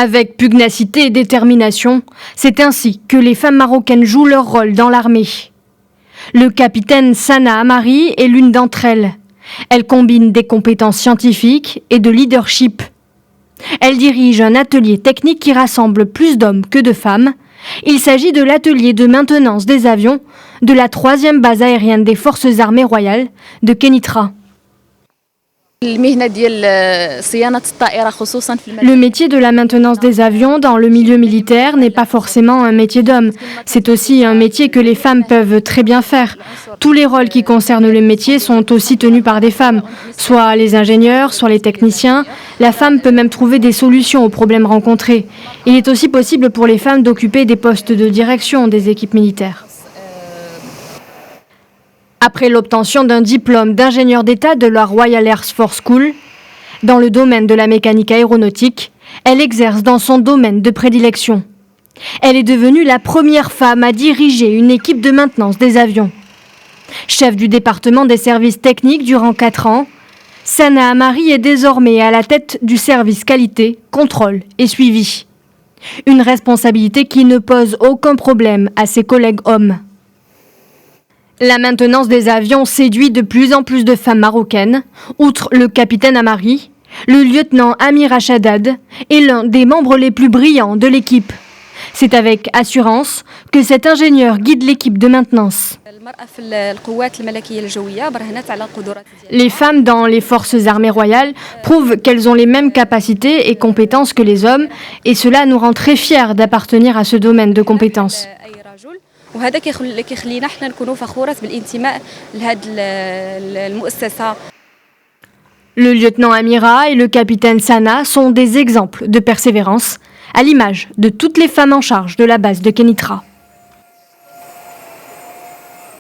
Avec pugnacité et détermination, c'est ainsi que les femmes marocaines jouent leur rôle dans l'armée. Le capitaine Sana Amari est l'une d'entre elles. Elle combine des compétences scientifiques et de leadership. Elle dirige un atelier technique qui rassemble plus d'hommes que de femmes. Il s'agit de l'atelier de maintenance des avions de la 3e base aérienne des Forces armées royales de Kénitra. Le métier de la maintenance des avions dans le milieu militaire n'est pas forcément un métier d'homme. C'est aussi un métier que les femmes peuvent très bien faire. Tous les rôles qui concernent le métier sont aussi tenus par des femmes, soit les ingénieurs, soit les techniciens. La femme peut même trouver des solutions aux problèmes rencontrés. Il est aussi possible pour les femmes d'occuper des postes de direction des équipes militaires. Après l'obtention d'un diplôme d'ingénieur d'État de la Royal Air Force School, dans le domaine de la mécanique aéronautique, elle exerce dans son domaine de prédilection. Elle est devenue la première femme à diriger une équipe de maintenance des avions. Chef du département des services techniques durant 4 ans, Sana Amari est désormais à la tête du service qualité, contrôle et suivi. Une responsabilité qui ne pose aucun problème à ses collègues hommes. La maintenance des avions séduit de plus en plus de femmes marocaines. Outre le capitaine Amari, le lieutenant Amir Achadad est l'un des membres les plus brillants de l'équipe. C'est avec assurance que cet ingénieur guide l'équipe de maintenance. Les femmes dans les forces armées royales prouvent qu'elles ont les mêmes capacités et compétences que les hommes, et cela nous rend très fiers d'appartenir à ce domaine de compétences. وهذا كيخلينا احنا نكونوا فخورات بالانتماء لهذه المؤسسه. Le lieutenant Amira et le capitaine Sana sont des exemples de persévérance, à l'image de toutes les femmes en charge de la base de Kénitra.